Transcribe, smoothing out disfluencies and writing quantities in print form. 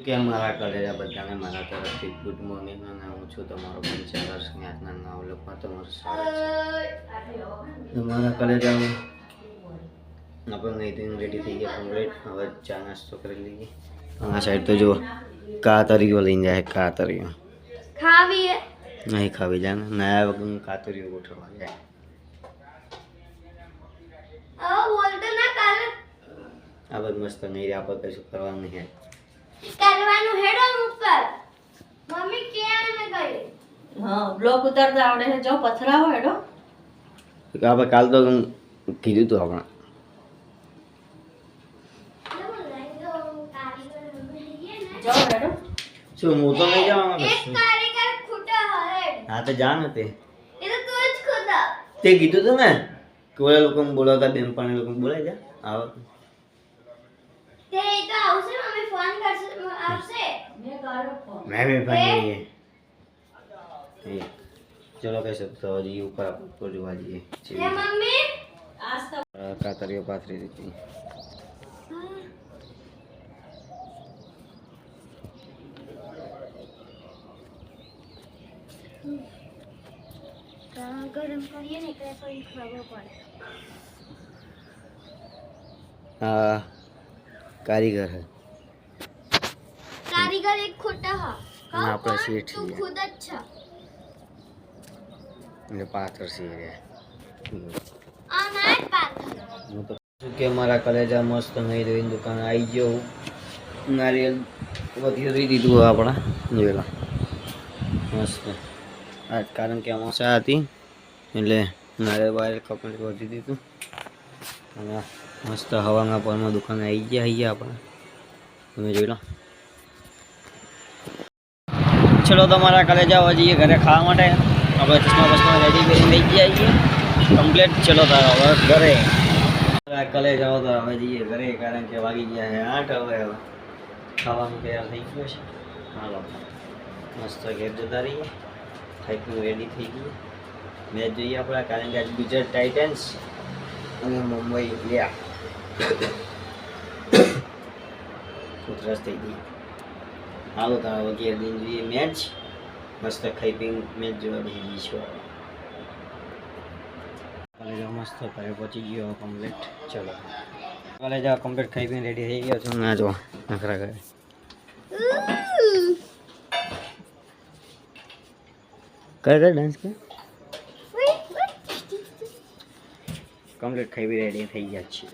કે મારા કલેજા બધાને મારા તરફથી ગુડ મોર્નિંગ અને હું છું તમારો પંચાયત જ્ઞાતના નાવલોકમાં તમારું સ્વાગત છે. મારા કલેજા આપણે નહીં રેડી થઈ ગયા કમ્પ્લીટ. હવે ચા નાસ્તો કરી લઈએ. આ સાઈડ તો જો કાતરીઓ લઈને જાય. કાતરીઓ ખાવી નહીં ખાવી જાય ને નયા વગર કાતરીઓ ગોઠવવા જાય. બોલતો ના કાલે આ બધું મસ્ત નહીં રે. આપણે કશું કરવાનું નહીં. કરવાનું હેડો ઉપર મમ્મી ક્યાં ને ગઈ હા બ્લોક ઉતારતા આવડે છે જો પથરાવો હેડો આપણે કાલ તો કીધું તું આપણે જો હેડો શું હું તો નહીં જવાનું એક કારીગર ખૂટા હે હા તો જા ને તે એ તો તું જ ખુદા તે કીધું તું ને કે ઓલા લોકોને બોલાવતા બેનપાણી લોકોને બોલાવી જા આવો તે તો આવશે મમ્મી ફોન કરશે આવશે મેં કર્યો ફોન મેં ભાઈ ચલો કઈ શકતો હજી ઉપર ઉપર જોવા જઈએ લે મમ્મી આજ તો કાતરીઓ પાથરી દીધી. ગરમ કરીએ ને એટલે કોઈ ખબર પડે. હા કારીગર હે કારીગર એક ખોટા હા અને આપણે શેઠ તું છીએ ખુદ જ છે એટલે પાથર છીએ રે. આ ના પાક હું તો શું કે મારા કલેજા મસ્ત નહીં ધોઈને દુકાન આવી ગયો હું. નારિયેલ વધી ધોઈ દીધું આપણા જોયેલા મસ્ત આજ કારણ કે અમાસા હતી એટલે નારિયેલ બારિયેલ કપડ વધી દીધું અને મસ્ત હવાના પરમાં દુકાને આવી ગયા આપણે તમે જોઈ લો. ચલો તમારા કલેજા આવવા જઈએ ઘરે ખાવા માટે. આપણે ચશ્મા બસમાં રેડી કરીને લઈ ગયા છીએ કમ્પ્લીટ. ચલો તારો હવે ઘરે કલે જાઓ તો હવે જઈએ ઘરે કારણ કે વાગી ગયા છે 8. હવે ખાવાનું તૈયાર થઈ ગયું છે. હાલો મસ્ત ઘેર જતા રહીએ. ખાઈનું રેડી થઈ ગયું. મેચ જોઈએ આપણે કારણ કે આજ ગુજરાત ટાઇટન્સ અને મુંબઈ ઇન્ડિયા ઉતરસ થઈ ગઈ. હાલો તો હવે ઘેર દિન જોઈએ મેચ. મસ્ત ખાઈ પીને મેચ જોવા બેસી જઈશું. કલેજા મસ્ત ઘરે પહોંચી ગયો કમ્પ્લીટ. ચલો કલેજા કમ્પ્લીટ ખાઈ પીને રેડી થઈ ગયો છું. ના જો નખરા કરે કર ડાન્સ કર. કમ્પ્લીટ ખાઈ પી રેડી થઈ ગયા છીએ.